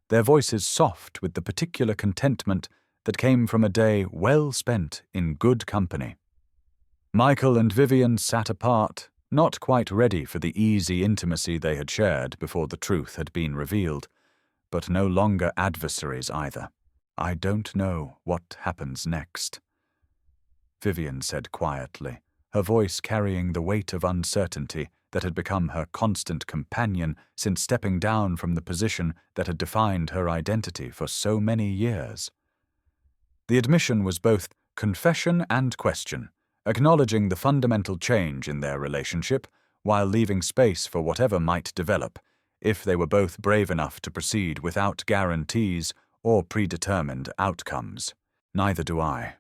their voices soft with the particular contentment that came from a day well spent in good company. Michael and Vivian sat apart, not quite ready for the easy intimacy they had shared before the truth had been revealed, but no longer adversaries either. "I don't know what happens next," Vivian said quietly, her voice carrying the weight of uncertainty that had become her constant companion since stepping down from the position that had defined her identity for so many years. The admission was both confession and question, acknowledging the fundamental change in their relationship while leaving space for whatever might develop, if they were both brave enough to proceed without guarantees or predetermined outcomes. "Neither do I,"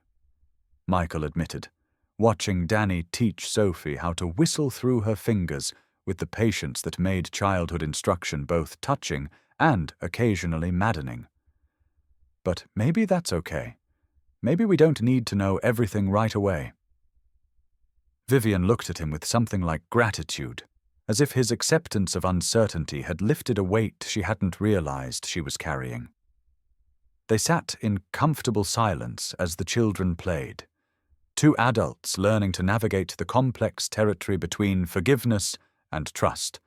Michael admitted, watching Danny teach Sophie how to whistle through her fingers with the patience that made childhood instruction both touching and occasionally maddening. "But maybe that's okay. Maybe we don't need to know everything right away." Vivian looked at him with something like gratitude, as if his acceptance of uncertainty had lifted a weight she hadn't realized she was carrying. They sat in comfortable silence as the children played, two adults learning to navigate the complex territory between forgiveness and trust,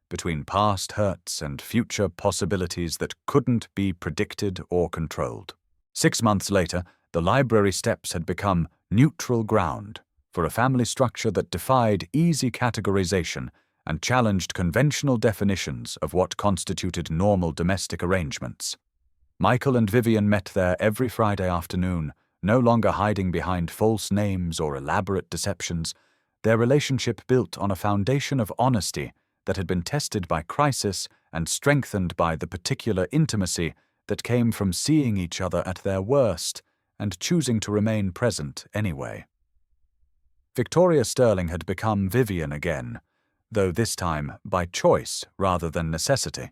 between past hurts and future possibilities that couldn't be predicted or controlled. 6 months later, the library steps had become neutral ground for a family structure that defied easy categorization and challenged conventional definitions of what constituted normal domestic arrangements. Michael and Vivian met there every Friday afternoon, no longer hiding behind false names or elaborate deceptions, their relationship built on a foundation of honesty that had been tested by crisis and strengthened by the particular intimacy that came from seeing each other at their worst and choosing to remain present anyway. Victoria Sterling had become Vivian again, though this time by choice rather than necessity,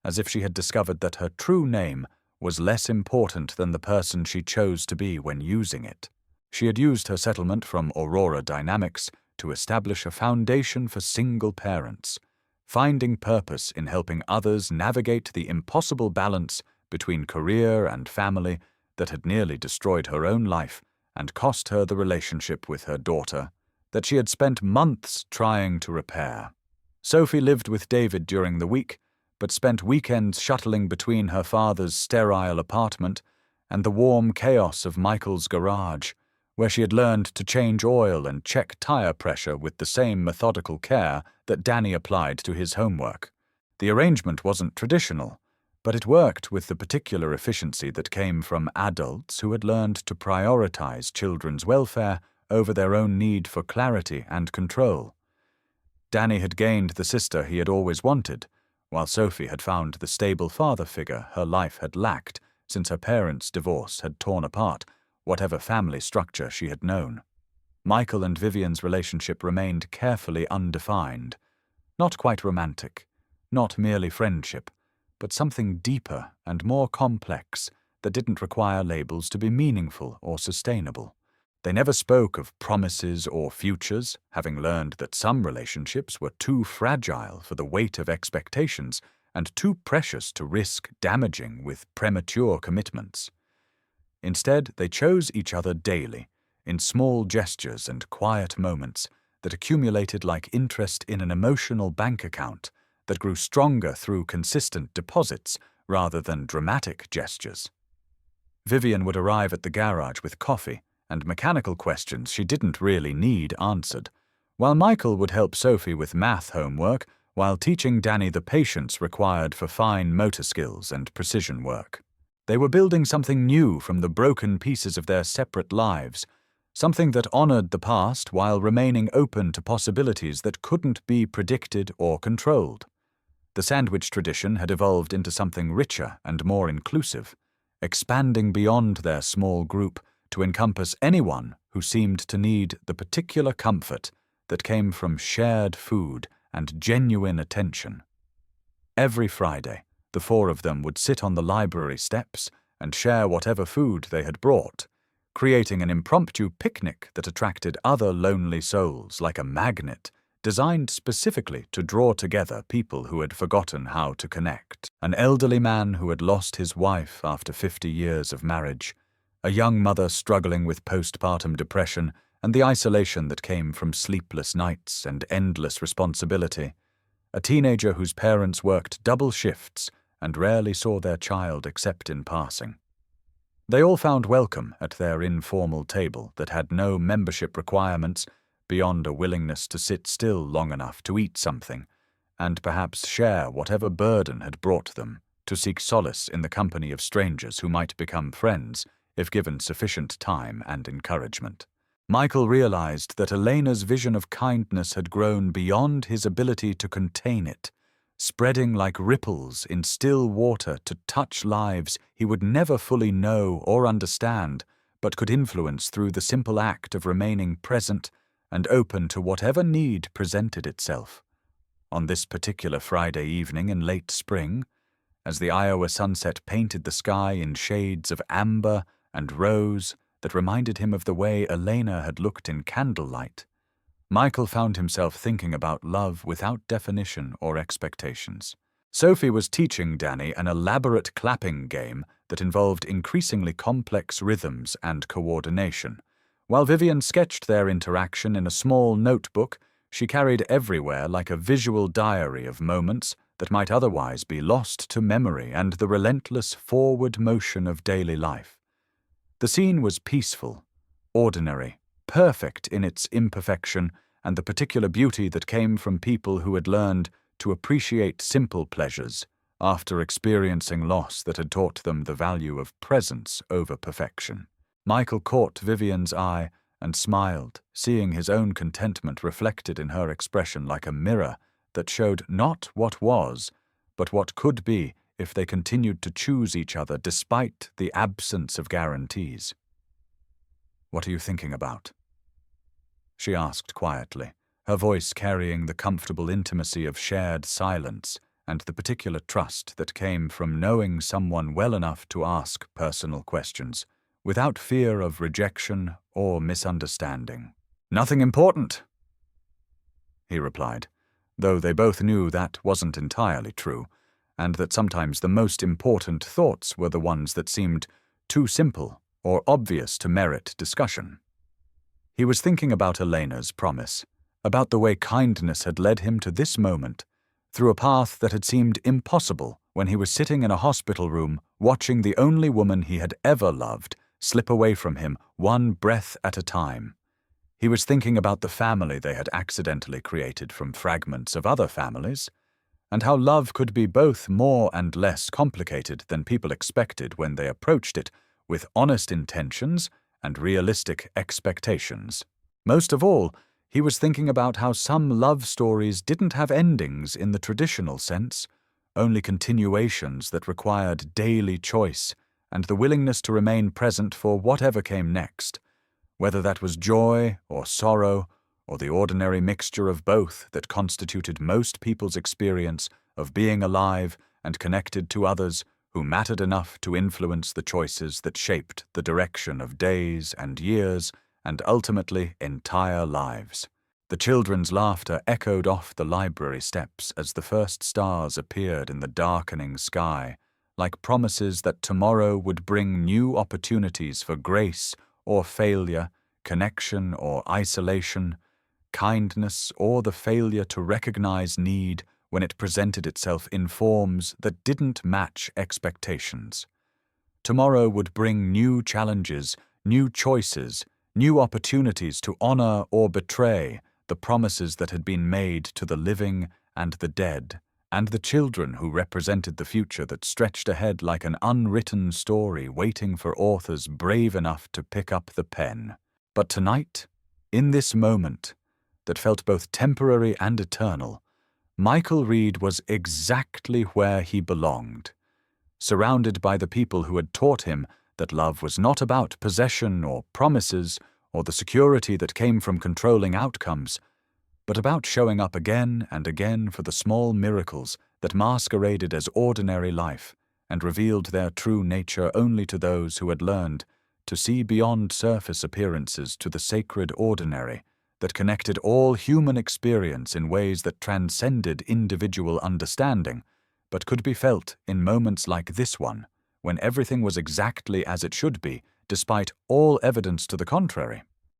as if she had discovered that her true name was less important than the person she chose to be when using it. She had used her settlement from Aurora Dynamics to establish a foundation for single parents, finding purpose in helping others navigate the impossible balance between career and family that had nearly destroyed her own life and cost her the relationship with her daughter that she had spent months trying to repair. Sophie lived with David during the week, but spent weekends shuttling between her father's sterile apartment and the warm chaos of Michael's garage, where she had learned to change oil and check tire pressure with the same methodical care that Danny applied to his homework. The arrangement wasn't traditional, but it worked with the particular efficiency that came from adults who had learned to prioritize children's welfare over their own need for clarity and control. Danny had gained the sister he had always wanted, while Sophie had found the stable father figure her life had lacked since her parents' divorce had torn apart whatever family structure she had known. Michael and Vivian's relationship remained carefully undefined, not quite romantic, not merely friendship, but something deeper and more complex that didn't require labels to be meaningful or sustainable. They never spoke of promises or futures, having learned that some relationships were too fragile for the weight of expectations and too precious to risk damaging with premature commitments. Instead, they chose each other daily, in small gestures and quiet moments that accumulated like interest in an emotional bank account that grew stronger through consistent deposits rather than dramatic gestures. Vivian would arrive at the garage with coffee and mechanical questions she didn't really need answered, while Michael would help Sophie with math homework while teaching Danny the patience required for fine motor skills and precision work. They were building something new from the broken pieces of their separate lives, something that honored the past while remaining open to possibilities that couldn't be predicted or controlled. The sandwich tradition had evolved into something richer and more inclusive, expanding beyond their small group to encompass anyone who seemed to need the particular comfort that came from shared food and genuine attention. Every Friday, the four of them would sit on the library steps and share whatever food they had brought, creating an impromptu picnic that attracted other lonely souls like a magnet designed specifically to draw together people who had forgotten how to connect. An elderly man who had lost his wife after 50 years of marriage, a young mother struggling with postpartum depression and the isolation that came from sleepless nights and endless responsibility, a teenager whose parents worked double shifts and rarely saw their child except in passing. They all found welcome at their informal table that had no membership requirements beyond a willingness to sit still long enough to eat something, and perhaps share whatever burden had brought them, to seek solace in the company of strangers who might become friends if given sufficient time and encouragement. Michael realized that Elena's vision of kindness had grown beyond his ability to contain it, spreading like ripples in still water to touch lives he would never fully know or understand, but could influence through the simple act of remaining present and open to whatever need presented itself. On this particular Friday evening in late spring, as the Iowa sunset painted the sky in shades of amber and rose that reminded him of the way Elena had looked in candlelight, Michael found himself thinking about love without definition or expectations. Sophie was teaching Danny an elaborate clapping game that involved increasingly complex rhythms and coordination. While Vivian sketched their interaction in a small notebook she carried everywhere like a visual diary of moments that might otherwise be lost to memory and the relentless forward motion of daily life. The scene was peaceful, ordinary, perfect in its imperfection and the particular beauty that came from people who had learned to appreciate simple pleasures after experiencing loss that had taught them the value of presence over perfection. Michael caught Vivian's eye and smiled, seeing his own contentment reflected in her expression like a mirror that showed not what was, but what could be if they continued to choose each other despite the absence of guarantees. "What are you thinking about?" she asked quietly, her voice carrying the comfortable intimacy of shared silence and the particular trust that came from knowing someone well enough to ask personal questions, without fear of rejection or misunderstanding. "Nothing important," he replied, though they both knew that wasn't entirely true, and that sometimes the most important thoughts were the ones that seemed too simple or obvious to merit discussion. He was thinking about Elena's promise, about the way kindness had led him to this moment, through a path that had seemed impossible when he was sitting in a hospital room watching the only woman he had ever loved slip away from him one breath at a time. He was thinking about the family they had accidentally created from fragments of other families, and how love could be both more and less complicated than people expected when they approached it with honest intentions and realistic expectations. Most of all, he was thinking about how some love stories didn't have endings in the traditional sense, only continuations that required daily choice and the willingness to remain present for whatever came next, whether that was joy or sorrow or the ordinary mixture of both that constituted most people's experience of being alive and connected to others who mattered enough to influence the choices that shaped the direction of days and years and ultimately entire lives. The children's laughter echoed off the library steps as the first stars appeared in the darkening sky, like promises that tomorrow would bring new opportunities for grace or failure, connection or isolation, kindness or the failure to recognize need when it presented itself in forms that didn't match expectations. Tomorrow would bring new challenges, new choices, new opportunities to honor or betray the promises that had been made to the living and the dead, and the children who represented the future that stretched ahead like an unwritten story waiting for authors brave enough to pick up the pen. But tonight, in this moment, that felt both temporary and eternal, Michael Reed was exactly where he belonged, surrounded by the people who had taught him that love was not about possession or promises or the security that came from controlling outcomes, but about showing up again and again for the small miracles that masqueraded as ordinary life and revealed their true nature only to those who had learned to see beyond surface appearances to the sacred ordinary that connected all human experience in ways that transcended individual understanding, but could be felt in moments like this one, when everything was exactly as it should be, despite all evidence to the contrary.